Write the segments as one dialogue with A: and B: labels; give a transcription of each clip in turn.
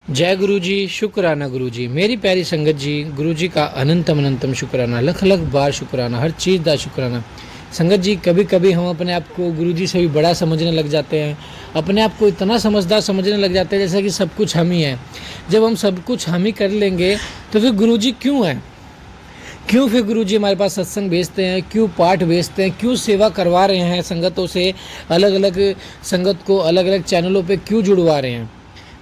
A: जय गुरु जी, शुक्राना गुरु जी। मेरी प्यारी संगत जी, गुरु जी का अनंतम अनंतम शुक्राना, लख लख बार शुक्राना, हर चीज़ का शुक्राना। संगत जी, कभी कभी हम अपने आप को गुरु जी से भी बड़ा समझने लग जाते हैं, अपने आप को इतना समझदार समझने लग जाते हैं जैसे कि सब कुछ हम ही हैं। जब हम सब कुछ हम ही कर लेंगे तो फिर गुरु जी क्यों हैं? क्यों फिर गुरु जी हमारे पास सत्संग भेजते हैं, क्यों पाठ भेजते हैं, क्यों सेवा करवा रहे हैं संगतों से, अलग अलग संगत को अलग अलग चैनलों पे क्यों जुड़वा रहे हैं?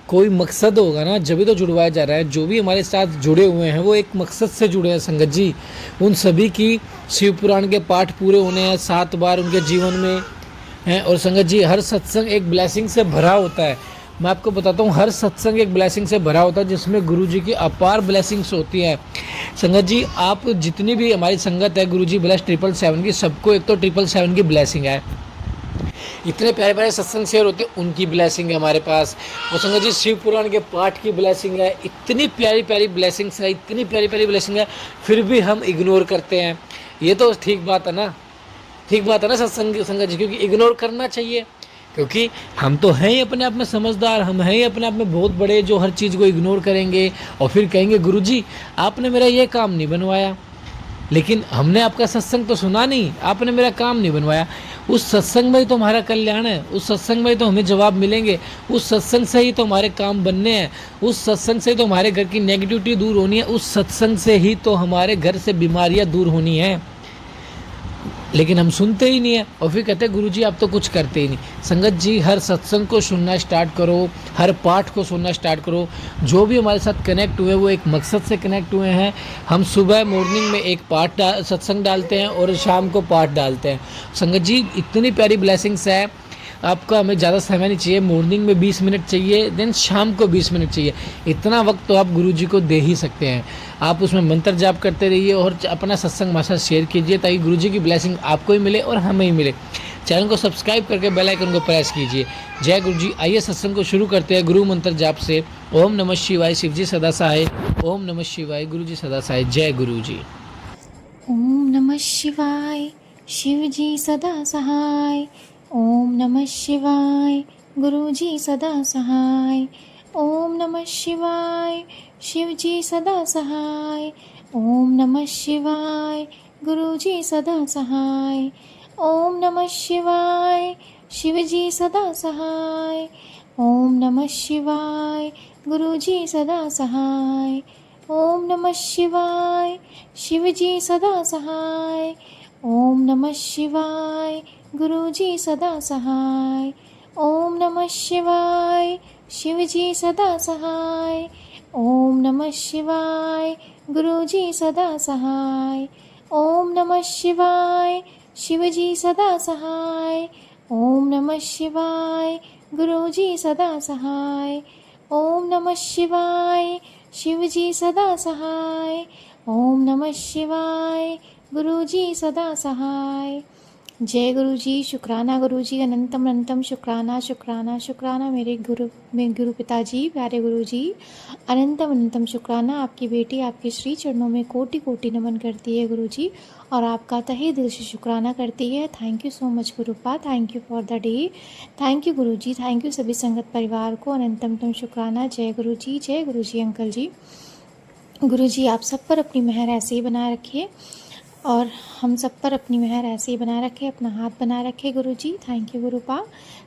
A: कोई मकसद होगा ना, जब भी तो जुड़वाया जा रहा है। जो भी हमारे साथ जुड़े हुए हैं वो एक मकसद से जुड़े हैं संगत जी। उन सभी की शिव पुराण के पाठ पूरे होने हैं 7 बार उनके जीवन में हैं। और संगत जी, हर सत्संग एक ब्लेसिंग से भरा होता है। मैं आपको बताता हूँ, हर सत्संग एक ब्लेसिंग से भरा होता है जिसमें गुरु जी की अपार ब्लेसिंग्स होती है। संगत जी, आप जितनी भी हमारी संगत है गुरु जी ब्लेस 777 की, सबको एक तो 777 की ब्लेसिंग है। इतने प्यारे प्यारे सत्संग शेयर होते हैं, उनकी ब्लेसिंग है हमारे पास। और संगत जी, शिव पुराण के पाठ की ब्लेसिंग है। इतनी प्यारी प्यारी ब्लेसिंग्स है, इतनी प्यारी प्यारी ब्लेसिंग है, फिर भी हम इग्नोर करते हैं। ये तो ठीक बात है ना? ठीक बात है ना सत्संग संगत जी? क्योंकि इग्नोर करना चाहिए, क्योंकि हम तो हैं ही अपने आप में समझदार, हम हैं ही अपने आप में बहुत बड़े जो हर चीज़ को इग्नोर करेंगे और फिर कहेंगे गुरु जी आपने मेरा ये काम नहीं बनवाया। लेकिन हमने आपका सत्संग तो सुना नहीं, आपने मेरा काम नहीं बनवाया। उस सत्संग में ही तो हमारा कल्याण है, उस सत्संग में ही तो हमें जवाब मिलेंगे, उस सत्संग से ही तो हमारे काम बनने हैं, उस सत्संग से ही तो हमारे घर की नेगेटिविटी दूर होनी है, उस सत्संग से ही तो हमारे घर से बीमारियां दूर होनी है। लेकिन हम सुनते ही नहीं है और फिर कहते हैं गुरु जी आप तो कुछ करते ही नहीं। संगत जी, हर सत्संग को सुनना स्टार्ट करो, हर पाठ को सुनना स्टार्ट करो। जो भी हमारे साथ कनेक्ट हुए वो एक मकसद से कनेक्ट हुए हैं। हम सुबह मॉर्निंग में एक सत्संग डालते हैं और शाम को पाठ डालते हैं। संगत जी, इतनी प्यारी ब्लेसिंग्स है। आपका हमें ज़्यादा समय नहीं चाहिए, मॉर्निंग में 20 मिनट चाहिए, देन शाम को 20 मिनट चाहिए। इतना वक्त तो आप गुरु जी को दे ही सकते हैं। आप उसमें मंत्र जाप करते रहिए और अपना सत्संग हमारे साथ शेयर कीजिए ताकि गुरु जी की ब्लेसिंग आपको ही मिले और हमें ही मिले। चैनल को सब्सक्राइब करके बेल आइकन को प्रेस कीजिए। जय गुरु जी। आइए सत्संग को शुरू करते हैं गुरु मंत्र जाप से। ओम नमः शिवाय, शिव जी सदा सहाय। ओम नमः शिवाय, गुरु जी सदा सहाय। जय गुरु जी।
B: ओम नमः शिवाय, शिव जी सदा सहाय। ओम नमः शिवाय, गुरु जी सदा सहाय। ओम नमः शिवाय, शिव जी सदा सहाय। ओम नमः शिवाय, गुरु जी सदा सहाय। ओम नमः शिवाय, शिव जी सदा सहाय। ओम नमः शिवाय, गुरु जी सदा सहाय। ओम नमः शिवाय, शिव जी सदा सहाय। ओम नमः शिवाय, गुरु जी सदा सहाय। ओम नमः शिवाय, शिव जी सदा सहाय। ओम नमः शिवाय, गुरु जी सदा सहाय। ओम नमः शिवाय, शिव जी सदा सहाय। ओम नमः शिवाय, गुरु जी सदा सहाय। ओम नमः शिवाय, शिव जी सदा सहाय। ओम नमः शिवाय, गुरु जी सदा सहाय। जय गुरु जी, शुक्राना गुरु जी, अनंतम अनंतम शुक्राना शुक्राना शुक्राना मेरे गुरु पिताजी, प्यारे गुरु जी, अनंतम अनंतम शुक्राना। आपकी बेटी आपके श्री चरणों में कोटि कोटि नमन करती है गुरु जी, और आपका तहे दिल से शुक्राना करती है। Thank you so much गुरुपा, thank you for the day, thank you Guru ji, thank you सभी संगत परिवार को अनंतम शुक्राना। जय गुरु जी, जय गुरु जी अंकल जी। गुरु जी आप सब पर अपनी मेहर ऐसे ही बनाए रखिए और हम सब पर अपनी मेहर ऐसे ही बनाए रखे, अपना हाथ बनाए रखे गुरु जी। Thank you गुरुपा।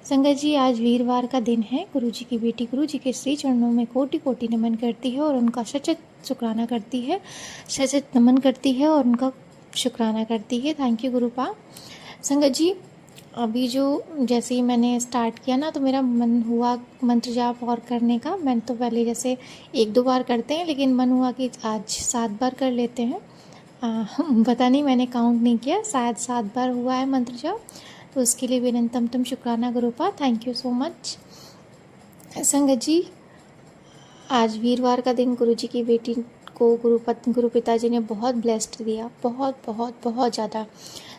B: संगत जी, आज वीरवार का दिन है। गुरु जी की बेटी गुरु जी के श्री चरणों में कोटि कोटि नमन करती है और उनका सचत शुक्राना करती है, सचत नमन करती है और उनका शुक्राना करती है। Thank you गुरुपा। संगत जी, अभी जो जैसे ही मैंने स्टार्ट किया ना तो मेरा मन हुआ मंत्र जाप और करने का। मैंने तो पहले जैसे 1-2 बार करते हैं, लेकिन मन हुआ कि आज 7 बार कर लेते हैं। पता नहीं, मैंने काउंट नहीं किया, शायद 7 बार हुआ है मंत्र जाप। तो उसके लिए भी अनंतम शुक्राना गुरुपा, थैंक यू सो मच। संगत जी, आज वीरवार का दिन गुरु जी की बेटी को गुरु पिताजी ने बहुत ब्लेस्ड दिया, बहुत बहुत बहुत ज़्यादा।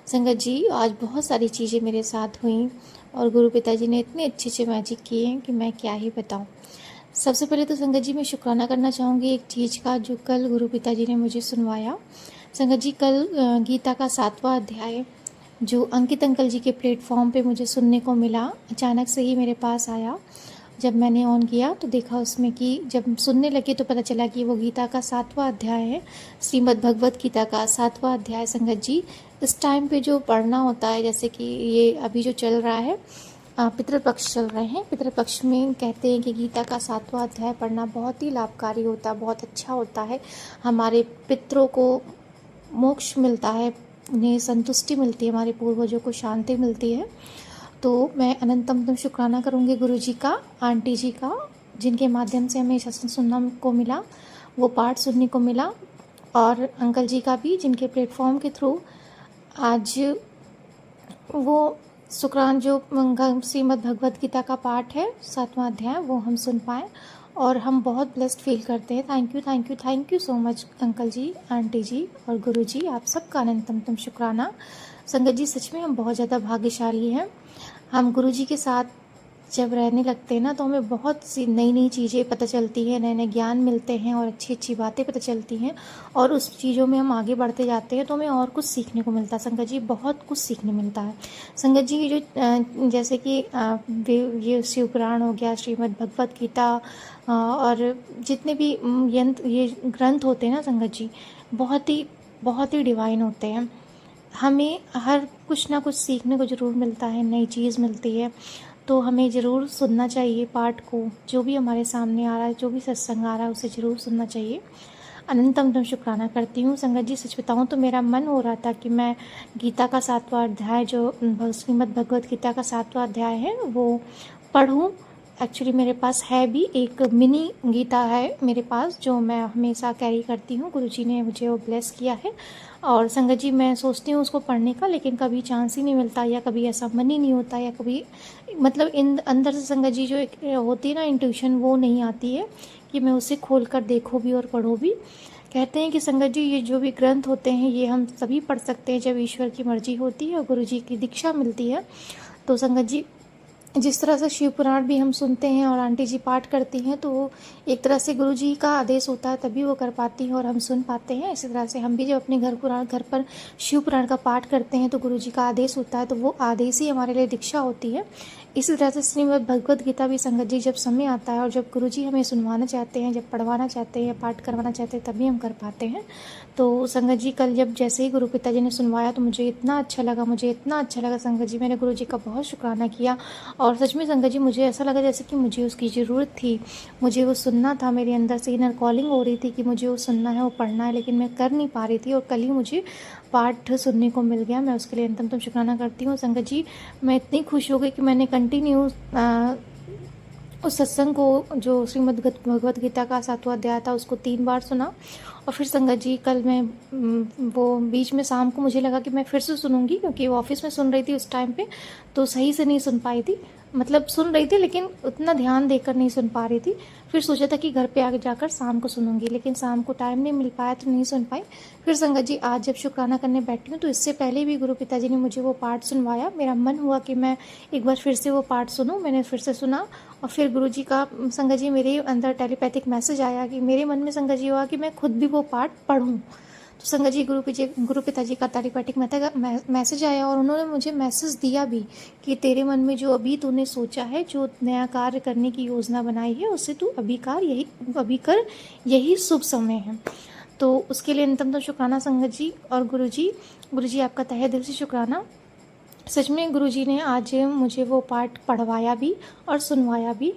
B: संगत जी, आज बहुत सारी चीज़ें मेरे साथ हुई और गुरु पिताजी ने इतने अच्छे अच्छे मैजिक किए हैं कि मैं क्या ही बताऊं। सबसे पहले तो संगत जी मैं शुक्राना करना चाहूँगी एक चीज़ का जो कल गुरु पिताजी ने मुझे सुनवाया। संगत जी, कल गीता का 7वां अध्याय जो अंकित अंकल जी के प्लेटफॉर्म पे मुझे सुनने को मिला, अचानक से ही मेरे पास आया। जब मैंने ऑन किया तो देखा उसमें कि जब सुनने लगे तो पता चला कि वो गीता का 7वां अध्याय है, श्रीमद् भगवत गीता का 7वां अध्याय। संगत जी, इस टाइम पे जो पढ़ना होता है, जैसे कि ये अभी जो चल रहा है, पितृपक्ष चल रहे हैं, पितृपक्ष में कहते हैं कि गीता का 7वां अध्याय पढ़ना बहुत ही लाभकारी होता है, बहुत अच्छा होता है। हमारे पितरों को मोक्ष मिलता है, उन्हें संतुष्टि मिलती है, हमारे पूर्वजों को शांति मिलती है। तो मैं अनंतम शुक्राना करूँगी गुरु जी का, आंटी जी का, जिनके माध्यम से हमें सत्संग सुनने को मिला, वो पाठ सुनने को मिला, और अंकल जी का भी, जिनके प्लेटफॉर्म के थ्रू आज वो शुक्रान जो श्रीमद् भगवत गीता का पाठ है 7वां अध्याय, वो हम सुन पाएँ और हम बहुत ब्लेस्ड फील करते हैं। Thank you so much uncle ji, aunty ji और गुरु जी, आप सबका अनंतम शुक्राना। संगत जी, सच में हम बहुत ज़्यादा भाग्यशाली हैं। हम गुरु जी के साथ जब रहने लगते हैं ना, तो हमें बहुत सी नई नई चीज़ें पता चलती हैं, नए नए ज्ञान मिलते हैं और अच्छी अच्छी बातें पता चलती हैं, और उस चीज़ों में हम आगे बढ़ते जाते हैं तो हमें और कुछ सीखने को मिलता है। संगत जी, बहुत कुछ सीखने मिलता है। संगत जी, ये जो जैसे कि ये शिव पुराण हो गया, श्रीमद् भगवत गीता, और जितने भी यंत्र ये ग्रंथ होते हैं ना संगत जी, बहुत ही डिवाइन होते हैं। हमें हर कुछ ना कुछ सीखने को ज़रूर मिलता है, नई चीज़ मिलती है, तो हमें ज़रूर सुनना चाहिए पाठ को। जो भी हमारे सामने आ रहा है, जो भी सत्संग आ रहा है, उसे ज़रूर सुनना चाहिए। अनंतम शुक्राना करती हूँ। संगत जी, सच बताऊँ तो मेरा मन हो रहा था कि मैं गीता का 7वां अध्याय, जो श्रीमद् भगवत गीता का 7वां अध्याय है, वो पढ़ूँ। एक्चुअली मेरे पास है भी एक मिनी गीता है मेरे पास, जो मैं हमेशा कैरी करती हूँ। गुरुजी ने मुझे वो ब्लेस किया है, और संगत जी मैं सोचती हूँ उसको पढ़ने का, लेकिन कभी चांस ही नहीं मिलता, या कभी ऐसा मन ही नहीं होता, या कभी मतलब इन अंदर से संगत जी जो एक होती है ना इंट्यूशन, वो नहीं आती है कि मैं उसे खोल कर देखूँ भी और पढ़ूँ भी। कहते हैं कि संगत जी, ये जो भी ग्रंथ होते हैं ये हम सभी पढ़ सकते हैं जब ईश्वर की मर्जी होती है और गुरु जी की दीक्षा मिलती है। तो संगत जी, जिस तरह से शिव पुराण भी हम सुनते हैं और आंटी जी पाठ करती हैं, तो एक तरह से गुरु जी का आदेश होता है, तभी वो कर पाती हैं और हम सुन पाते हैं। इसी तरह से हम भी जब अपने घर पर शिव पुराण का पाठ करते हैं तो गुरु जी का आदेश होता है, तो वो आदेश ही हमारे लिए दीक्षा होती है। इसी तरह से श्रीमद् भगवत गीता भी संगत जी, जब समय आता है और जब गुरु जी हमें सुनवाना चाहते हैं, जब पढ़वाना चाहते हैं या पाठ करवाना चाहते हैं, तभी हम कर पाते हैं। तो संगत जी, कल जब जैसे ही गुरु पिताजी ने सुनवाया तो मुझे इतना अच्छा लगा संगत जी, मैंने गुरु जी का बहुत शुक्राना किया। और सच में संगत जी, मुझे ऐसा लगा जैसे कि मुझे उसकी ज़रूरत थी, मुझे वो सुनना था, मेरे अंदर से इनर कॉलिंग हो रही थी कि मुझे वो सुनना है, वो पढ़ना है, लेकिन मैं कर नहीं पा रही थी, और कल ही मुझे पाठ सुनने को मिल गया। मैं उसके लिए अनंतम शुक्राना करती हूँ। संगत जी, मैं इतनी खुश हो गई कि मैंने कंटिन्यू उस सत्संग को, जो श्रीमद् भगवत गीता का 7वां अध्याय था, उसको 3 बार सुना। और फिर संगत जी, कल मैं वो बीच में शाम को मुझे लगा कि मैं फिर से सुनूंगी, क्योंकि वो ऑफिस में सुन रही थी उस टाइम पे, तो सही से नहीं सुन पाई थी, मतलब सुन रही थी लेकिन उतना ध्यान देकर नहीं सुन पा रही थी। फिर सोचा था कि घर पे आगे जाकर शाम को सुनूंगी, लेकिन शाम को टाइम नहीं मिल पाया तो नहीं सुन पाई। फिर संगत जी, आज जब शुक्राना करने बैठी हूँ, तो इससे पहले भी गुरु पिताजी ने मुझे वो पाठ सुनवाया। मेरा मन हुआ कि मैं एक बार फिर से वो पाठ सुनूँ, मैंने फिर से सुना, और फिर गुरु जी का संगत जी मेरे अंदर टेलीपैथिक मैसेज आया कि मेरे मन में संगत जी हुआ कि मैं खुद भी वो पाठ पढ़ूँ। तो संगत जी, गुरु पिताजी का टेलीपैथिक मैसेज आया, और उन्होंने मुझे मैसेज दिया भी कि तेरे मन में जो अभी तूने सोचा है, जो नया कार्य करने की योजना बनाई है, उसे तू अभी कर, यही शुभ समय है। तो उसके लिए अनंतम शुक्राना संगत जी। और गुरु जी आपका तहे दिल से शुक्राना। सच में गुरु जी ने आज मुझे वो पाठ पढ़वाया भी और सुनवाया भी।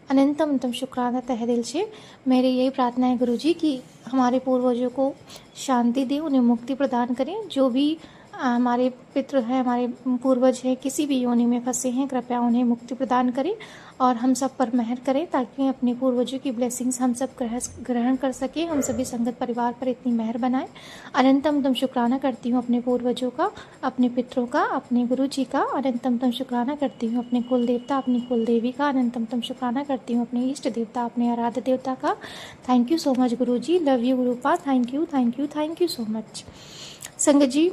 B: अनंतम शुक्राना तहे दिल से। मेरी यही प्रार्थना है गुरु जी कि हमारे पूर्वजों को शांति दें, उन्हें मुक्ति प्रदान करें। जो भी हमारे पितृ हैं, हमारे पूर्वज हैं, किसी भी योनि में फंसे हैं, कृपया उन्हें मुक्ति प्रदान करें और हम सब पर मेहर करें, ताकि अपने पूर्वजों की ब्लेसिंग्स हम सब ग्रहण कर सकें। हम सभी संगत परिवार पर इतनी मेहर बनाएं। अनंतम शुक्राना करती हूँ अपने पूर्वजों का, अपने पितरों का, अपने गुरु जी का। अनंतम शुक्राना करती हूँ अपने कुल देवता, अपनी कुल देवी का। अनंतम शुक्राना करती हूँ अपने इष्ट देवता, अपने आराध्य देवता का। Thank you so much Guru ji, love you Gurupa, thank you so much. संगत जी,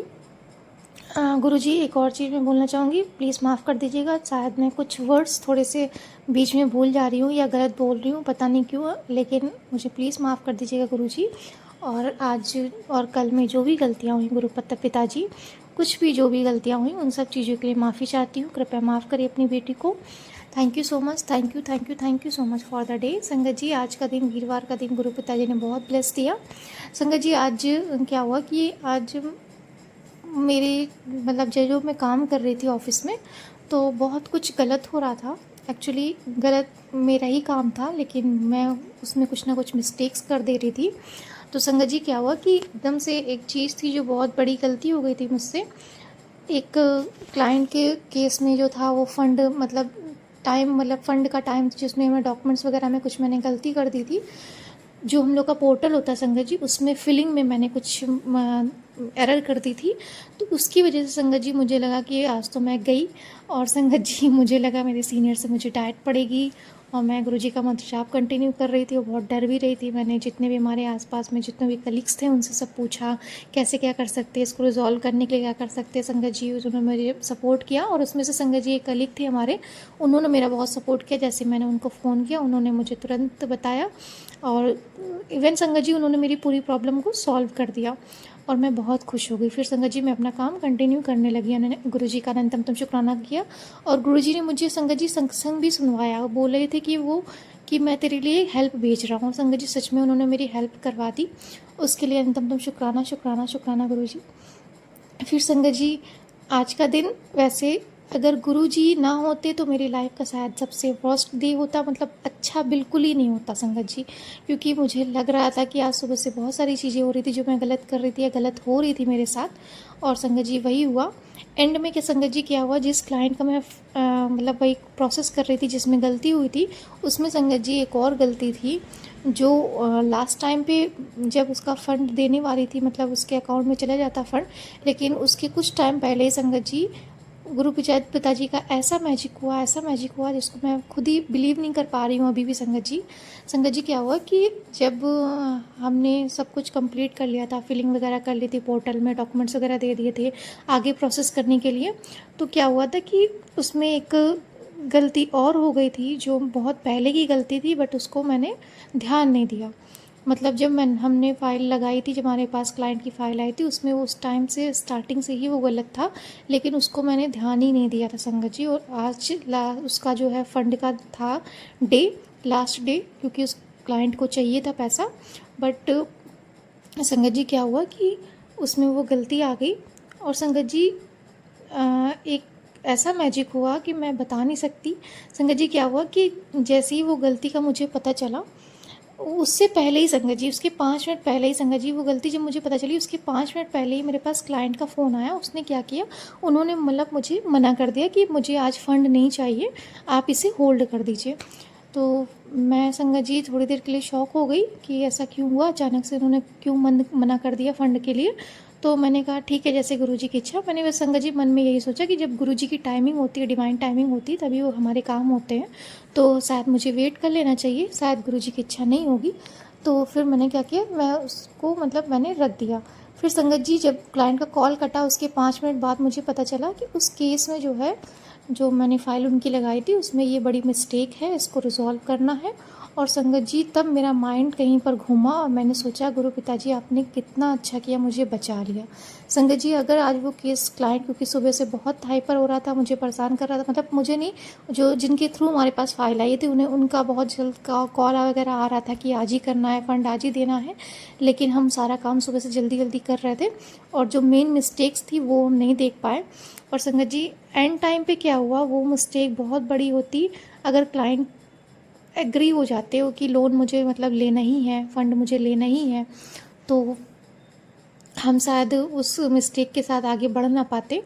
B: गुरु जी, एक और चीज़ मैं बोलना चाहूँगी, प्लीज़ माफ़ कर दीजिएगा, शायद मैं कुछ वर्ड्स थोड़े से बीच में भूल जा रही हूँ या गलत बोल रही हूँ, पता नहीं क्यों, लेकिन मुझे प्लीज़ माफ़ कर दीजिएगा गुरु जी। और आज और कल में जो भी गलतियाँ हुई गुरु पिताजी, कुछ भी जो भी गलतियाँ हुई, उन सब चीज़ों के लिए माफ़ी चाहती हूँ। कृपया माफ़ करिए अपनी बेटी को। Thank you so much, thank you thank you thank you so much for the day. संगत जी, आज का दिन, वीरवार का दिन, गुरु पिताजी ने बहुत ब्लेस दिया। संगत जी, आज क्या हुआ कि आज मेरे मतलब जो मैं काम कर रही थी ऑफिस में, तो बहुत कुछ गलत हो रहा था। एक्चुअली गलत मेरा ही काम था, लेकिन मैं उसमें कुछ ना कुछ मिस्टेक्स कर दे रही थी। तो संगत जी, क्या हुआ कि एकदम से एक चीज़ थी जो बहुत बड़ी गलती हो गई थी मुझसे। एक क्लाइंट के केस में जो था वो फंड मतलब टाइम मतलब फ़ंड का टाइम जिसमें मैं डॉक्यूमेंट्स वगैरह में कुछ मैंने गलती कर दी थी। जो हम लोग का पोर्टल होता है संगत जी, उसमें फिलिंग में मैंने कुछ एरर कर दी थी। तो उसकी वजह से संगत जी मुझे लगा कि आज तो मैं गई, और संगत जी मुझे लगा मेरे सीनियर से मुझे डांट पड़ेगी। और मैं गुरुजी का मंत्र जाप कंटिन्यू कर रही थी और बहुत डर भी रही थी। मैंने जितने भी हमारे आसपास में जितने भी कलीग्स थे उनसे सब पूछा कैसे क्या कर सकते हैं, इसको रिजॉल्व करने के लिए क्या कर सकते हैं। संगत जी उन्होंने मुझे सपोर्ट किया, और उसमें से संगत जी एक कलीग थे हमारे, उन्होंने मेरा बहुत सपोर्ट किया। जैसे मैंने उनको फ़ोन किया, उन्होंने मुझे तुरंत बताया, और इवन संगत जी उन्होंने मेरी पूरी प्रॉब्लम को सॉल्व कर दिया, और मैं बहुत खुश हो गई। फिर संगत जी मैं अपना काम कंटिन्यू करने लगी। उन्होंने गुरुजी का अनंतम शुक्राना किया, और गुरुजी ने मुझे संगत जी सत्संग भी सुनवाया। वो बोल रहे थे कि मैं तेरे लिए हेल्प भेज रहा हूँ। संगत जी सच में उन्होंने मेरी हेल्प करवा दी। उसके लिए अनंतम शुक्राना शुक्राना शुक्राना गुरुजी। फिर संगत जी, आज का दिन वैसे अगर गुरुजी ना होते तो मेरी लाइफ का शायद सबसे वर्स्ट डे होता, मतलब अच्छा बिल्कुल ही नहीं होता संगत जी। क्योंकि मुझे लग रहा था कि आज सुबह से बहुत सारी चीज़ें हो रही थी जो मैं गलत कर रही थी या गलत हो रही थी मेरे साथ, और संगत जी वही हुआ। एंड में क्या संगत जी, क्या हुआ, जिस क्लाइंट का मैं मतलब वही प्रोसेस कर रही थी जिसमें गलती हुई थी, उसमें संगत जी एक और गलती थी जो लास्ट टाइम पे जब उसका फ़ंड देने वाली थी, मतलब उसके अकाउंट में चला जाता फ़ंड, लेकिन उसके कुछ टाइम पहले ही संगत जी गुरु पिताजी का ऐसा मैजिक हुआ जिसको मैं खुद ही बिलीव नहीं कर पा रही हूँ अभी भी संगत जी। संगत जी, क्या हुआ कि जब हमने सब कुछ कंप्लीट कर लिया था, फिलिंग वगैरह कर ली थी, पोर्टल में डॉक्यूमेंट्स वगैरह दे दिए थे आगे प्रोसेस करने के लिए, तो क्या हुआ था कि उसमें एक गलती और हो गई थी जो बहुत पहले की गलती थी, बट उसको मैंने ध्यान नहीं दिया। मतलब जब हमने फ़ाइल लगाई थी, जब हमारे पास क्लाइंट की फ़ाइल आई थी, उसमें वो उस टाइम से स्टार्टिंग से ही वो गलत था, लेकिन उसको मैंने ध्यान ही नहीं दिया था संगत जी। और आज उसका जो है फ़ंड का था डे, लास्ट डे, क्योंकि उस क्लाइंट को चाहिए था पैसा। बट संगत जी, क्या हुआ कि उसमें वो गलती आ गई, और संगत जी एक ऐसा मैजिक हुआ कि मैं बता नहीं सकती। संगत जी, क्या हुआ कि जैसे ही वो गलती का मुझे पता चला, उससे पहले ही संगत जी, उसके 5 मिनट पहले ही संगत जी, वो गलती जब मुझे पता चली उसके 5 मिनट पहले ही मेरे पास क्लाइंट का फ़ोन आया। उसने क्या किया, उन्होंने मतलब मुझे मना कर दिया कि मुझे आज फ़ंड नहीं चाहिए, आप इसे होल्ड कर दीजिए। तो मैं संगत जी थोड़ी देर के लिए शॉक हो गई कि ऐसा क्यों हुआ, अचानक से उन्होंने क्यों मना कर दिया फ़ंड के लिए। तो मैंने कहा ठीक है, जैसे गुरुजी की इच्छा। मैंने बस संगत जी मन में यही सोचा कि जब गुरुजी की टाइमिंग होती है, डिवाइन टाइमिंग होती है, तभी वो हमारे काम होते हैं, तो शायद मुझे वेट कर लेना चाहिए, शायद गुरुजी की इच्छा नहीं होगी। तो फिर मैंने क्या किया, मैं उसको मतलब मैंने रख दिया। फिर संगत जी, जब क्लाइंट का कॉल कटा उसके 5 मिनट बाद मुझे पता चला कि उस केस में जो है, जो मैंने फ़ाइल उनकी लगाई थी, उसमें ये बड़ी मिस्टेक है, इसको रिज़ॉल्व करना है। और संगत जी, तब मेरा माइंड कहीं पर घूमा और मैंने सोचा गुरु पिताजी आपने कितना अच्छा किया, मुझे बचा लिया। संगत जी, अगर आज वो केस क्लाइंट, क्योंकि सुबह से बहुत हाइपर हो रहा था, मुझे परेशान कर रहा था, मतलब मुझे नहीं, जो जिनके थ्रू हमारे पास फ़ाइल आई थी उन्हें, उनका बहुत जल्द का कॉल वगैरह आ रहा था कि आज ही करना है, फ़ंड आज ही देना है, लेकिन हम सारा काम सुबह से जल्दी जल्दी कर रहे थे, और जो मेन मिस्टेक्स थी वो हम नहीं देख पाए। और संगत जी, एंड टाइम पे क्या हुआ, वो मिस्टेक बहुत बड़ी होती अगर क्लाइंट एग्री हो जाते हो कि लोन मुझे मतलब लेना ही है, फ़ंड मुझे लेना ही है, तो हम शायद उस मिस्टेक के साथ आगे बढ़ ना पाते।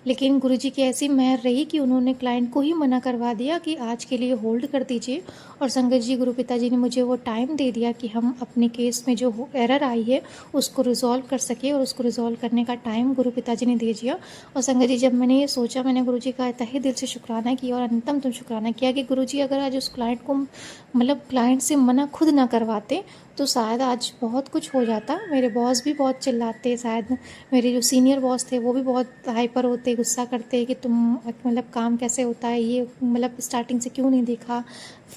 B: लेकिन गुरुजी की ऐसी मेहर रही कि उन्होंने क्लाइंट को ही मना करवा दिया कि आज के लिए होल्ड कर दीजिए। और संगत जी, गुरु पिताजी ने मुझे वो टाइम दे दिया कि हम अपने केस में जो एरर आई है उसको रिज़ॉल्व कर सके, और उसको रिज़ॉल्व करने का टाइम गुरु पिताजी ने दे दिया। और संगत जी, जब मैंने ये सोचा, मैंने गुरुजी का तहे दिल से शुक्राना किया और अनंतम शुक्राना किया कि गुरुजी अगर आज उस क्लाइंट को मतलब क्लाइंट से मना खुद ना करवाते तो शायद आज बहुत कुछ हो जाता। मेरे बॉस भी बहुत चिल्लाते, शायद मेरे जो सीनियर बॉस थे वो भी बहुत हाइपर होते, गुस्सा करते कि तुम मतलब काम कैसे होता है ये, मतलब स्टार्टिंग से क्यों नहीं देखा,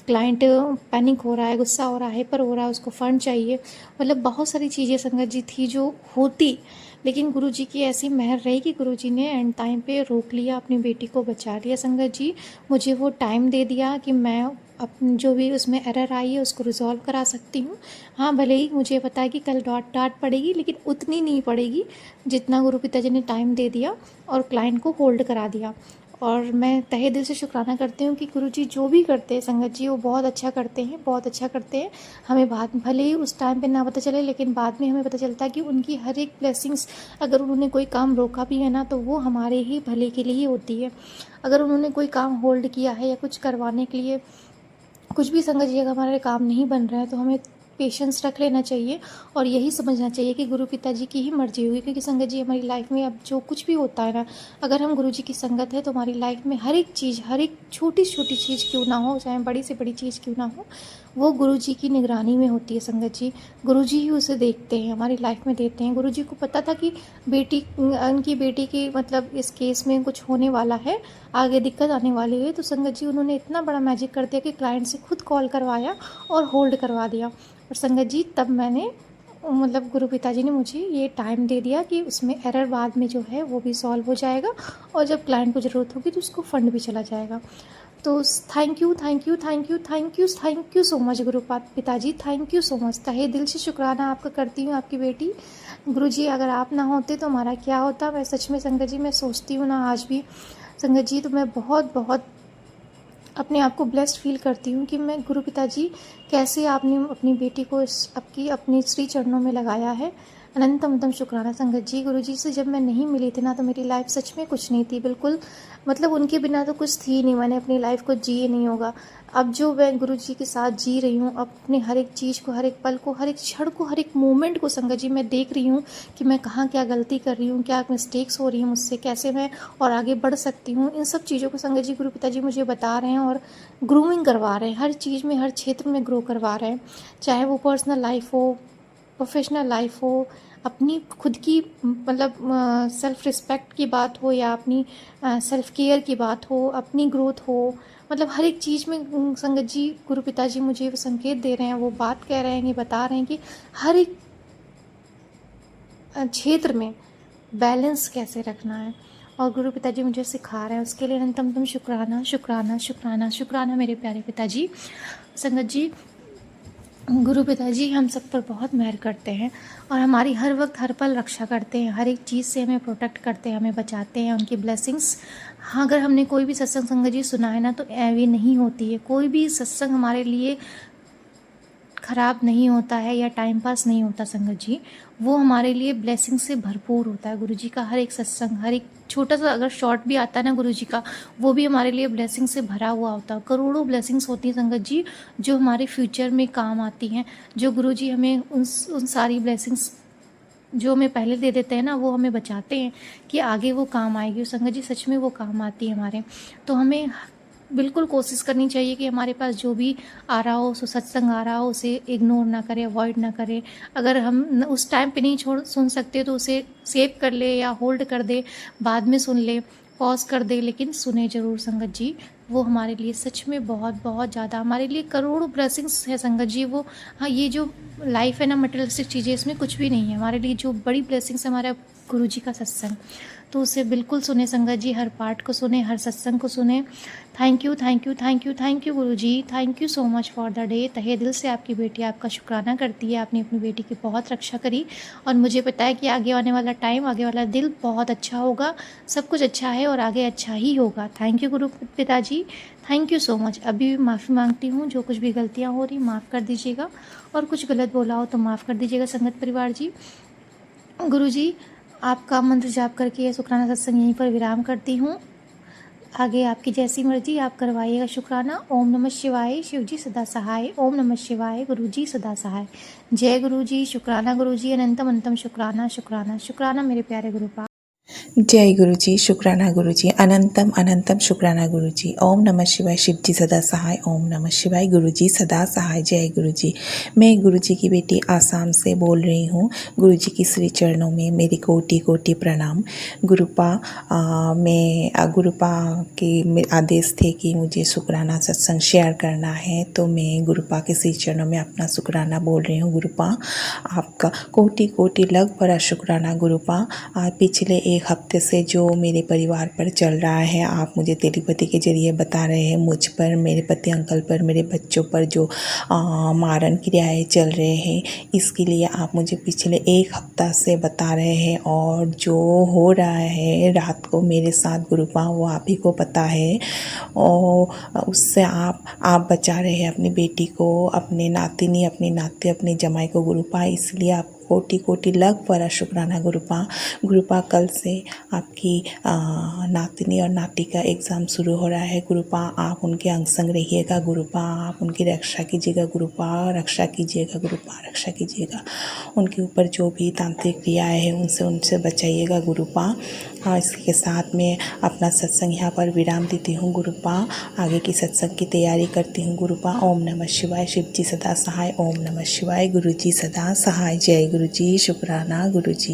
B: क्लाइंट पैनिक हो रहा है, गुस्सा हो रहा है, हाइपर हो रहा है, उसको फ़ंड चाहिए, मतलब बहुत सारी चीज़ें संगत जी थी जो होती। लेकिन गुरुजी की ऐसी मेहर रही कि गुरुजी ने एंड टाइम पे रोक लिया, अपनी बेटी को बचा लिया संगत जी। मुझे वो टाइम दे दिया कि मैं अपनी जो भी उसमें एरर आई है उसको रिज़ॉल्व करा सकती हूँ। हाँ, भले ही मुझे पता है कि कल डाँट पड़ेगी, लेकिन उतनी नहीं पड़ेगी जितना गुरु पिताजी ने टाइम दे दिया और क्लाइंट को होल्ड करा दिया। और मैं तहे दिल से शुक्राना करती हूँ कि गुरुजी जो भी करते हैं संगत जी, वो बहुत अच्छा करते हैं, बहुत अच्छा करते हैं। हमें बाद भले ही उस टाइम पे ना पता चले, लेकिन बाद में हमें पता चलता है कि उनकी हर एक ब्लेसिंग्स, अगर उन्होंने कोई काम रोका भी है ना, तो वो हमारे ही भले के लिए ही होती है। अगर उन्होंने कोई काम होल्ड किया है या कुछ करवाने के लिए कुछ भी संगत जी, अगर हमारे काम नहीं बन रहा है तो हमें पेशेंस रख लेना चाहिए और यही समझना चाहिए कि गुरु पिताजी की ही मर्जी होगी। क्योंकि संगत जी, हमारी लाइफ में अब जो कुछ भी होता है ना, अगर हम गुरु जी की संगत है तो हमारी लाइफ में हर एक चीज़, हर एक छोटी से छोटी चीज़ क्यों ना हो, चाहे बड़ी से बड़ी चीज़ क्यों ना हो, वो गुरु जी की निगरानी में होती है संगत जी। गुरु जी ही उसे देखते हैं, हमारी लाइफ में देते हैं। गुरु जी को पता था कि उनकी बेटी की मतलब इस केस में कुछ होने वाला है, आगे दिक्कत आने वाली है, तो संगत जी उन्होंने इतना बड़ा मैजिक कर दिया कि क्लाइंट से खुद कॉल करवाया और होल्ड करवा दिया। और संगत जी, तब मैंने मतलब गुरु पिताजी ने मुझे ये टाइम दे दिया कि उसमें एरर बाद में जो है वो भी सॉल्व हो जाएगा और जब क्लाइंट को ज़रूरत होगी तो उसको फंड भी चला जाएगा। तो thank you, thank you, thank you, thank you, thank you so much गुरु पिताजी, थैंक यू सो मच। तहे दिल से शुक्राना आपका करती हूँ, आपकी बेटी। गुरुजी, अगर आप ना होते तो हमारा क्या होता। मैं सच में संगत जी, मैं सोचती हूँ ना आज भी संगत जी, तो मैं बहुत बहुत अपने आप को ब्लेस्ड फील करती हूँ कि मैं गुरु पिताजी कैसे आपने अपनी बेटी को अपनी श्री चरणों में लगाया है। अनंतम शुक्राना संगत जी। गुरु जी से जब मैं नहीं मिली थी ना, तो मेरी लाइफ सच में कुछ नहीं थी, बिल्कुल मतलब उनके बिना तो कुछ थी नहीं, मैंने अपनी लाइफ को जी नहीं होगा। अब जो मैं गुरु जी के साथ जी रही हूँ, अपने हर एक चीज़ को, हर एक पल को, हर एक क्षण को, हर एक मोमेंट को संगत जी मैं देख रही हूँ कि मैं कहाँ क्या गलती कर रही हूँ, क्या मिस्टेक्स हो रही हैं मुझसे, कैसे मैं और आगे बढ़ सकती हूँ। इन सब चीज़ों को संगत जी गुरु पिताजी मुझे बता रहे हैं और ग्रूमिंग करवा रहे हैं, हर चीज़ में, हर क्षेत्र में ग्रो करवा रहे हैं। चाहे वो पर्सनल लाइफ हो, प्रोफेशनल लाइफ हो, अपनी खुद की मतलब सेल्फ रिस्पेक्ट की बात हो या अपनी सेल्फ केयर की बात हो, अपनी ग्रोथ हो, मतलब हर एक चीज़ में संगत जी गुरु पिताजी मुझे वो संकेत दे रहे हैं, वो बात कह रहे हैं, ये बता रहे हैं कि हर एक क्षेत्र में बैलेंस कैसे रखना है और गुरु पिताजी मुझे सिखा रहे हैं। उसके लिए अनंतम शुक्राना, शुक्राना, शुक्राना, शुक्राना मेरे प्यारे पिताजी। संगत जी, गुरु पिताजी हम सब पर बहुत मेहर करते हैं और हमारी हर वक्त हर पल रक्षा करते हैं, हर एक चीज़ से हमें प्रोटेक्ट करते हैं, हमें बचाते हैं। उनकी ब्लेसिंग्स, हाँ, अगर हमने कोई भी सत्संग संगत जी सुना है ना, तो ऐवी नहीं होती है। कोई भी सत्संग हमारे लिए ख़राब नहीं होता है या टाइम पास नहीं होता संगत जी, वो हमारे लिए ब्लेसिंग से भरपूर होता है। गुरुजी का हर एक सत्संग, हर एक छोटा सा अगर शॉर्ट भी आता है ना गुरुजी का, वो भी हमारे लिए ब्लेसिंग से भरा हुआ होता है। करोड़ों ब्लेसिंग्स होती हैं संगत जी, जो हमारे फ्यूचर में काम आती हैं। जो गुरुजी हमें उन सारी ब्लेसिंग्स जो हमें पहले दे देते हैं ना, वो हमें बचाते हैं कि आगे वो काम आएगी। संगत जी, सच में वो काम आती है हमारे। तो हमें बिल्कुल कोशिश करनी चाहिए कि हमारे पास जो भी आ रहा हो, सत्संग आ रहा हो, उसे इग्नोर ना करें, अवॉइड ना करें। अगर हम उस टाइम पे नहीं सुन सकते तो उसे सेव कर ले या होल्ड कर दे, बाद में सुन ले, पॉज कर दे, लेकिन सुने ज़रूर संगत जी। वो हमारे लिए सच में बहुत बहुत ज़्यादा, हमारे लिए करोड़ों ब्लेसिंग्स है संगत जी वो। हाँ, ये जो लाइफ है ना, मटेरियलिस्टिक चीज़ें, इसमें कुछ भी नहीं है। हमारे लिए जो बड़ी ब्लेसिंग्स है हमारा गुरु जी का सत्संग, तो उसे बिल्कुल सुने संगत जी, हर पार्ट को सुने, हर सत्संग को सुने। Thank you, thank you, thank you, thank you Guru ji, thank you so much for the day. तहे दिल से आपकी बेटी आपका शुक्राना करती है। आपने अपनी बेटी की बहुत रक्षा करी और मुझे पता है कि आगे आने वाला टाइम, आगे वाला दिल बहुत अच्छा होगा। सब कुछ अच्छा है और आगे अच्छा ही होगा। थैंक यू गुरु पिताजी, थैंक यू सो मच। अभी माफ़ी मांगती हूँ, जो कुछ भी गलतियाँ हो रही माफ़ कर दीजिएगा और कुछ गलत बोला हो तो माफ़ कर दीजिएगा संगत परिवार जी। गुरु जी, आपका मंत्र जाप करके यह शुक्राना सत्संग यहीं पर विराम करती हूँ। आगे आपकी जैसी मर्जी आप करवाइएगा शुक्राना। ओम नमः शिवाय, शिव जी सदा सहाय। ओम नमः शिवाय, गुरु जी सदा सहाय। जय गुरु जी, शुक्राना गुरु जी, अनंतम अनंतम शुक्राना, शुक्राना, शुक्राना मेरे प्यारे गुरु पाक।
C: जय गुरु जी, शुक्राना गुरु जी, अनंतम अनंतम शुक्राना गुरु जी। ओम नमः शिवाय, शिव जी सदा सहाय। ओम नमः शिवाय, गुरु जी सदा सहाय। जय गुरु जी। मैं गुरु जी की बेटी आसाम से बोल रही हूँ। गुरु जी की श्री चरणों में मेरी कोटि कोटि प्रणाम। गुरुपा गुरुपा के आदेश थे कि मुझे शुक्राना सत्संग शेयर करना है, तो मैं गुरुपा के श्री चरणों में अपना शुक्राना बोल रही हूँ। गुरुपा आपका कोटि कोटि लख बड़ा शुक्राना गुरुपा। पिछले एक हफ्ते से जो मेरे परिवार पर चल रहा है, आप मुझे टेलीपैथी के जरिए बता रहे हैं, मुझ पर, मेरे पति अंकल पर, मेरे बच्चों पर जो मारण क्रियाएं चल रहे हैं, इसके लिए आप मुझे पिछले एक हफ्ता से बता रहे हैं। और जो हो रहा है रात को मेरे साथ गुरुपा, वो आप ही को पता है। और उससे आप बचा रहे हैं अपनी बेटी को, अपने नातिनी, अपने नाते, अपने जमाई को गुरुपा। इसलिए आप कोटि कोटि लख बड़ा शुक्राना गुरुपा। गुरुपा कल से आपकी नातिनी और नाती का एग्ज़ाम शुरू हो रहा है। गुरुपा आप उनके अंग संग रहिएगा। गुरुपा आप उनकी रक्षा कीजिएगा। गुरुपा रक्षा कीजिएगा। गुरुपा रक्षा कीजिएगा। उनके ऊपर जो भी तांत्रिक क्रियाएं हैं उनसे बचाइएगा गुरुपा। हाँ, इसके साथ में अपना सत्संग यहाँ पर विराम देती हूँ गुरुपा। आगे की सत्संग की तैयारी करती हूँ गुरुपा। ओम नमः शिवाय, शिव जी सदा सहाय। ओम नमः शिवाय, गुरु जी सदा सहाय। जय गुरु जी, शुक्राना गुरु जी।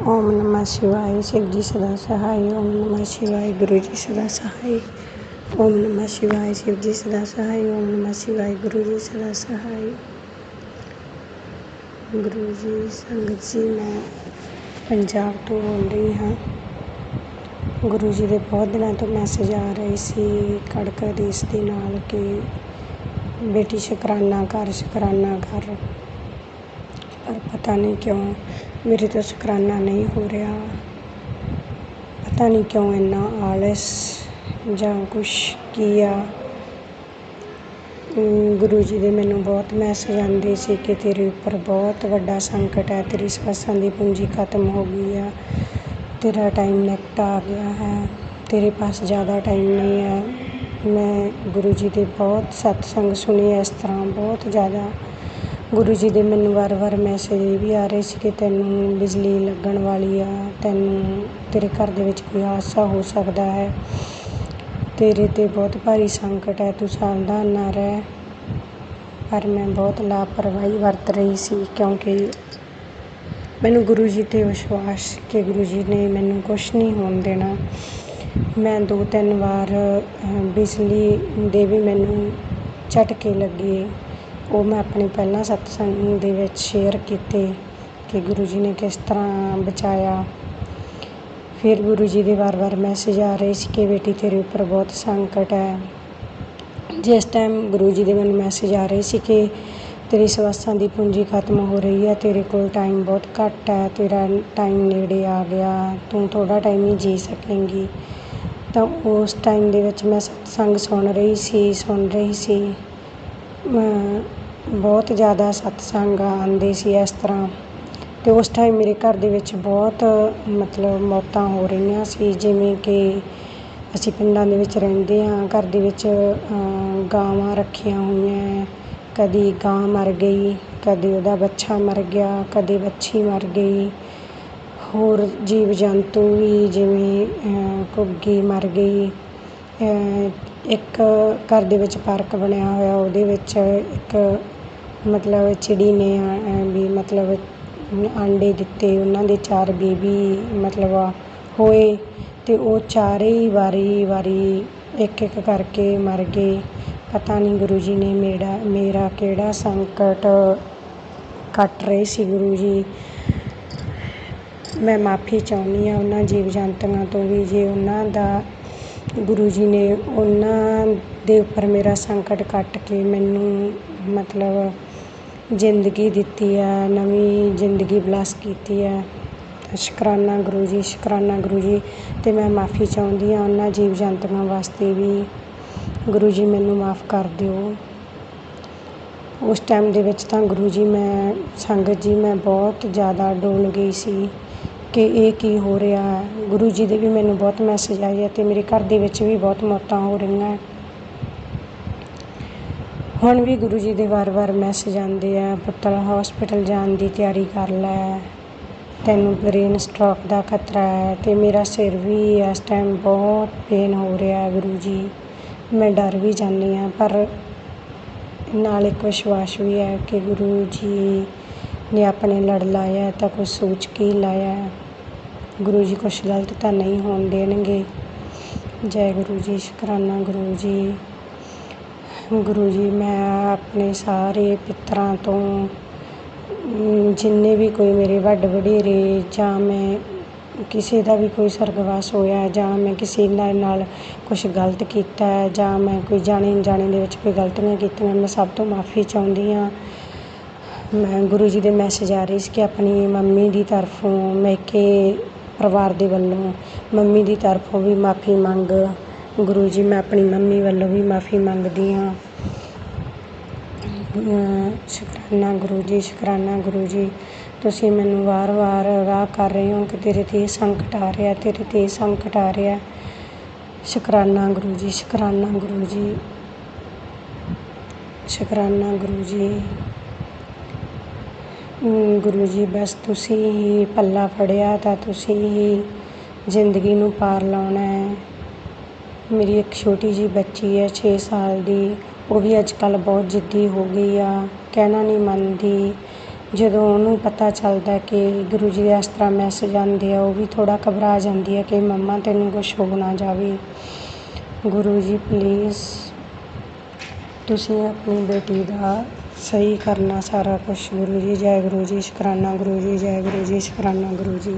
D: ओम नमः शिवाय, शिव जी सदा सहाय। ओम नमः शिवाय, गुरु जी सदा सहाय। ओम नमः शिवाय, शिव जी सदा सहाय। ओम नमः शिवाय, गुरु जी सदा सहाय। गुरु जी, संगत जी, मैं ਪੰਜਾਬ ਤੋਂ ਬੋਲ ਰਹੀ ਹਾਂ। ਗੁਰੂ ਜੀ ਦੇ ਬਹੁਤ ਦਿਨਾਂ ਤੋਂ ਮੈਸੇਜ ਆ ਰਹੇ ਸੀ ਕੜਕ ਆਦੇਸ਼ ਦੇ ਨਾਲ ਕਿ ਬੇਟੀ ਸ਼ੁਕਰਾਨਾ ਕਰ, ਸ਼ੁਕਰਾਨਾ ਕਰ, ਪਰ ਪਤਾ ਨਹੀਂ ਕਿਉਂ ਮੇਰੇ ਤੋਂ ਸ਼ੁਕਰਾਨਾ ਨਹੀਂ ਹੋ ਰਿਹਾ। ਪਤਾ ਨਹੀਂ ਕਿਉਂ ਇੰਨਾ ਆਲਸ ਜਾਂ ਕੁਛ ਕੀ ਆ। ਗੁਰੂ ਜੀ ਦੇ ਮੈਨੂੰ ਬਹੁਤ ਮੈਸੇਜ ਆਉਂਦੇ ਸੀ ਕਿ ਤੇਰੇ ਉੱਪਰ ਬਹੁਤ ਵੱਡਾ ਸੰਕਟ ਹੈ, ਤੇਰੀ ਸਵਾਸਾਂ ਦੀ ਪੂੰਜੀ ਖਤਮ ਹੋ ਗਈ ਆ, ਤੇਰਾ ਟਾਈਮ ਨਿਕਟ ਆ ਗਿਆ ਹੈ, ਤੇਰੇ ਪਾਸ ਜ਼ਿਆਦਾ ਟਾਈਮ ਨਹੀਂ ਹੈ। ਮੈਂ ਗੁਰੂ ਜੀ ਦੇ ਬਹੁਤ ਸਤਸੰਗ ਸੁਣੀ ਇਸ ਤਰ੍ਹਾਂ ਬਹੁਤ ਜ਼ਿਆਦਾ। ਗੁਰੂ ਜੀ ਦੇ ਮੈਨੂੰ ਵਾਰ-ਵਾਰ ਮੈਸੇਜ ਇਹ ਵੀ ਆ ਰਹੇ ਸੀ ਕਿ ਤੈਨੂੰ ਬਿਜਲੀ ਲੱਗਣ ਵਾਲੀ ਆ, ਤੈਨੂੰ ਤੇਰੇ ਘਰ ਦੇ ਵਿੱਚ ਕੋਈ ਹਾਦਸਾ ਹੋ ਸਕਦਾ ਹੈ, ਤੇਰੇ 'ਤੇ ਬਹੁਤ ਭਾਰੀ ਸੰਕਟ ਹੈ, ਤੂੰ ਸਾਵਧਾਨ ਨਾ ਰਹਿ। ਪਰ ਮੈਂ ਬਹੁਤ ਲਾਪਰਵਾਹੀ ਵਰਤ ਰਹੀ ਸੀ ਕਿਉਂਕਿ ਮੈਨੂੰ ਗੁਰੂ ਜੀ 'ਤੇ ਵਿਸ਼ਵਾਸ ਕਿ ਗੁਰੂ ਜੀ ਨੇ ਮੈਨੂੰ ਕੁਛ ਨਹੀਂ ਹੋਣ ਦੇਣਾ। ਮੈਂ 2-3 ਵਾਰ ਬਿਜਲੀ ਦੇ ਵੀ ਮੈਨੂੰ ਝਟਕੇ ਲੱਗੇ, ਉਹ ਮੈਂ ਆਪਣੇ ਪਹਿਲਾਂ ਸਤਸੰਗ ਦੇ ਵਿੱਚ ਸ਼ੇਅਰ ਕੀਤੇ ਕਿ ਗੁਰੂ ਜੀ ਨੇ ਕਿਸ ਤਰ੍ਹਾਂ ਬਚਾਇਆ। ਫਿਰ ਗੁਰੂ ਜੀ ਦੇ ਵਾਰ-ਵਾਰ ਮੈਸੇਜ ਆ ਰਹੇ ਸੀ ਕਿ ਬੇਟੀ ਤੇਰੇ ਉੱਪਰ ਬਹੁਤ ਸੰਕਟ ਹੈ। ਜਿਸ ਟਾਈਮ ਗੁਰੂ ਜੀ ਦੇ ਮੈਨੂੰ ਮੈਸੇਜ ਆ ਰਹੇ ਸੀ ਕਿ ਤੇਰੀ ਸਵਾਸਾਂ ਦੀ ਪੂੰਜੀ ਖਤਮ ਹੋ ਰਹੀ ਹੈ, ਤੇਰੇ ਕੋਲ ਟਾਈਮ ਬਹੁਤ ਘੱਟ ਹੈ, ਤੇਰਾ ਟਾਈਮ ਨੇੜੇ ਆ ਗਿਆ, ਤੂੰ ਥੋੜ੍ਹਾ ਟਾਈਮ ਹੀ ਜੀ ਸਕੇਂਗੀ, ਤਾਂ ਉਸ ਟਾਈਮ ਦੇ ਵਿੱਚ ਮੈਂ ਸਤਸੰਗ ਸੁਣ ਰਹੀ ਸੀ। ਬਹੁਤ ਜ਼ਿਆਦਾ ਸਤਸੰਗ ਆਉਂਦੇ ਸੀ ਇਸ ਤਰ੍ਹਾਂ, ਅਤੇ ਉਸ ਟਾਈਮ ਮੇਰੇ ਘਰ ਦੇ ਵਿੱਚ ਬਹੁਤ ਮਤਲਬ ਮੌਤਾਂ ਹੋ ਰਹੀਆਂ ਸੀ। ਜਿਵੇਂ ਕਿ ਅਸੀਂ ਪਿੰਡਾਂ ਦੇ ਵਿੱਚ ਰਹਿੰਦੇ ਹਾਂ, ਘਰ ਦੇ ਵਿੱਚ ਗਾਵਾਂ ਰੱਖੀਆਂ ਹੋਈਆਂ, ਕਦੀ ਗਾਂ ਮਰ ਗਈ, ਕਦੇ ਉਹਦਾ ਬੱਚਾ ਮਰ ਗਿਆ, ਕਦੇ ਵੱਛੀ ਮਰ ਗਈ, ਹੋਰ ਜੀਵ ਜੰਤੂ ਵੀ ਜਿਵੇਂ ਘੁੱਗੀ ਮਰ ਗਈ। ਇੱਕ ਘਰ ਦੇ ਵਿੱਚ ਪਾਰਕ ਬਣਿਆ ਹੋਇਆ, ਉਹਦੇ ਵਿੱਚ ਇੱਕ ਮਤਲਬ ਚਿੜੀ ਨੇ ਵੀ ਮਤਲਬ ਆਂਡੇ ਦਿੱਤੇ, ਉਹਨਾਂ ਦੇ 4 ਬੇਬੀ ਮਤਲਬ ਹੋਏ, ਅਤੇ ਉਹ ਚਾਰੇ ਵਾਰੀ ਇੱਕ ਕਰਕੇ ਮਰ ਗਏ। ਪਤਾ ਨਹੀਂ ਗੁਰੂ ਜੀ ਨੇ ਮੇਰਾ ਕਿਹੜਾ ਸੰਕਟ ਕੱਟ ਰਹੇ ਸੀ ਗੁਰੂ ਜੀ। ਮੈਂ ਮਾਫੀ ਚਾਹੁੰਦੀ ਹਾਂ ਉਹਨਾਂ ਜੀਵ ਜੰਤੂਆਂ ਤੋਂ ਵੀ, ਜੇ ਉਹਨਾਂ ਦਾ ਗੁਰੂ ਜੀ ਨੇ ਉਹਨਾਂ ਦੇ ਉੱਪਰ ਮੇਰਾ ਸੰਕਟ ਕੱਟ ਕੇ ਮੈਨੂੰ ਮਤਲਬ ਜ਼ਿੰਦਗੀ ਦਿੱਤੀ ਹੈ, ਨਵੀਂ ਜ਼ਿੰਦਗੀ ਬਲੈਸ ਕੀਤੀ ਹੈ। ਸ਼ੁਕਰਾਨਾ ਗੁਰੂ ਜੀ, ਸ਼ੁਕਰਾਨਾ ਗੁਰੂ ਜੀ। ਅਤੇ ਮੈਂ ਮਾਫੀ ਚਾਹੁੰਦੀ ਹਾਂ ਉਹਨਾਂ ਜੀਵ ਜੰਤੂਆਂ ਵਾਸਤੇ ਵੀ। ਗੁਰੂ ਜੀ ਮੈਨੂੰ ਮਾਫ ਕਰ ਦਿਓ। ਉਸ ਟਾਈਮ ਦੇ ਵਿੱਚ ਤਾਂ ਗੁਰੂ ਜੀ, ਮੈਂ ਸੰਗਤ ਜੀ, ਮੈਂ ਬਹੁਤ ਜ਼ਿਆਦਾ ਡੋਲ ਗਈ ਸੀ ਕਿ ਇਹ ਕੀ ਹੋ ਰਿਹਾ ਹੈ। ਗੁਰੂ ਜੀ ਦੇ ਵੀ ਮੈਨੂੰ ਬਹੁਤ ਮੈਸੇਜ ਆਏ ਅਤੇ ਮੇਰੇ ਘਰ ਦੇ ਵਿੱਚ ਵੀ ਬਹੁਤ ਮੌਤਾਂ ਹੋ ਰਹੀਆਂ। ਹੁਣ ਵੀ ਗੁਰੂ ਜੀ ਦੇ ਵਾਰ-ਵਾਰ ਮੈਸੇਜ ਆਉਂਦੇ ਆ, ਪੁੱਤਰ ਹੌਸਪੀਟਲ ਜਾਣ ਦੀ ਤਿਆਰੀ ਕਰ ਲੈ, ਤੈਨੂੰ ਬ੍ਰੇਨ ਸਟ੍ਰੋਕ ਦਾ ਖਤਰਾ ਹੈ ਅਤੇ ਮੇਰਾ ਸਿਰ ਵੀ ਇਸ ਟਾਈਮ ਬਹੁਤ ਪੇਨ ਹੋ ਰਿਹਾ ਗੁਰੂ ਜੀ। ਮੈਂ ਡਰ ਵੀ ਜਾਂਦੀ ਹਾਂ, ਪਰ ਨਾਲ ਇੱਕ ਵਿਸ਼ਵਾਸ ਵੀ ਹੈ ਕਿ ਗੁਰੂ ਜੀ ਨੇ ਆਪਣੇ ਲੜ ਲਾਇਆ ਤਾਂ ਕੁਛ ਸੋਚ ਕੇ ਹੀ ਲਾਇਆ। ਗੁਰੂ ਜੀ ਕੁਛ ਗਲਤ ਤਾਂ ਨਹੀਂ ਹੋਣ ਦੇਣਗੇ। ਜੈ ਗੁਰੂ ਜੀ, ਸ਼ੁਕਰਾਨਾ ਗੁਰੂ ਜੀ। ਗੁਰੂ ਜੀ, ਮੈਂ ਆਪਣੇ ਸਾਰੇ ਪਿੱਤਰਾਂ ਤੋਂ ਜਿੰਨੇ ਵੀ ਕੋਈ ਮੇਰੇ ਵੱਡ ਵਡੇਰੇ ਜਾਂ ਮੈਂ ਕਿਸੇ ਦਾ ਵੀ ਕੋਈ ਸਰਗਵਾਸ ਹੋਇਆ ਜਾਂ ਮੈਂ ਕਿਸੇ ਨਾਲ ਕੁਛ ਗਲਤ ਕੀਤਾ ਹੈ ਜਾਂ ਮੈਂ ਕੋਈ ਜਾਣੇ ਅਣਜਾਣੇ ਦੇ ਵਿੱਚ ਕੋਈ ਗਲਤੀਆਂ ਕੀਤੀਆਂ, ਮੈਂ ਸਭ ਤੋਂ ਮਾਫ਼ੀ ਚਾਹੁੰਦੀ ਹਾਂ। ਮੈਂ ਗੁਰੂ ਜੀ ਦੇ ਮੈਸੇਜ ਆ ਰਹੀ ਸੀ ਕਿ ਆਪਣੀ ਮੰਮੀ ਦੀ ਤਰਫੋਂ ਮੈਕੇ ਪਰਿਵਾਰ ਦੇ ਵੱਲੋਂ ਮੰਮੀ ਦੀ ਤਰਫੋਂ ਵੀ ਮਾਫ਼ੀ ਮੰਗ। ਗੁਰੂ ਜੀ, ਮੈਂ ਆਪਣੀ ਮੰਮੀ ਵੱਲੋਂ ਵੀ ਮਾਫ਼ੀ ਮੰਗਦੀ ਹਾਂ। ਸ਼ੁਕਰਾਨਾ ਗੁਰੂ ਜੀ, ਸ਼ੁਕਰਾਨਾ ਗੁਰੂ ਜੀ। ਤੁਸੀਂ ਮੈਨੂੰ ਵਾਰ-ਵਾਰ ਅਗਾਹ ਕਰ ਰਹੇ ਹੋ ਕਿ ਤੇਰੇ 'ਤੇ ਇਹ ਸੰਕਟ ਆ ਰਿਹਾ, ਤੇਰੇ 'ਤੇ ਇਹ ਸੰਕਟ ਆ ਰਿਹਾ। ਸ਼ੁਕਰਾਨਾ ਗੁਰੂ ਜੀ, ਸ਼ੁਕਰਾਨਾ ਗੁਰੂ ਜੀ, ਸ਼ੁਕਰਾਨਾ ਗੁਰੂ ਜੀ। ਗੁਰੂ ਜੀ, ਬਸ ਤੁਸੀਂ ਹੀ ਪੱਲਾ ਫੜਿਆ ਤਾਂ ਤੁਸੀਂ ਹੀ ਜ਼ਿੰਦਗੀ ਨੂੰ ਪਾਰ ਲਾਉਣਾ ਹੈ। ਮੇਰੀ ਇੱਕ ਛੋਟੀ ਜਿਹੀ ਬੱਚੀ ਹੈ 6 ਸਾਲ ਦੀ, ਉਹ ਵੀ ਅੱਜ ਕੱਲ੍ਹ ਬਹੁਤ ਜ਼ਿੱਦੀ ਹੋ ਗਈ ਆ, ਕਹਿਣਾ ਨਹੀਂ ਮੰਨਦੀ। ਜਦੋਂ ਉਹਨੂੰ ਪਤਾ ਚੱਲਦਾ ਕਿ ਗੁਰੂ ਜੀ ਦੇ ਇਸ ਤਰ੍ਹਾਂ ਮੈਸੇਜ ਆਉਂਦੇ ਆ, ਉਹ ਵੀ ਥੋੜ੍ਹਾ ਘਬਰਾ ਜਾਂਦੀ ਹੈ ਕਿ ਮੰਮਾ ਤੈਨੂੰ ਕੁਛ ਹੋ ਨਾ ਜਾਵੇ। ਗੁਰੂ ਜੀ ਪਲੀਜ਼ ਤੁਸੀਂ ਆਪਣੀ ਬੇਟੀ ਦਾ ਸਹੀ ਕਰਨਾ ਸਾਰਾ ਕੁਛ। ਗੁਰੂ ਜੀ, ਜੈ ਗੁਰੂ ਜੀ, ਸ਼ੁਕਰਾਨਾ ਗੁਰੂ ਜੀ, ਜੈ ਗੁਰੂ ਜੀ, ਸ਼ੁਕਰਾਨਾ ਗੁਰੂ ਜੀ।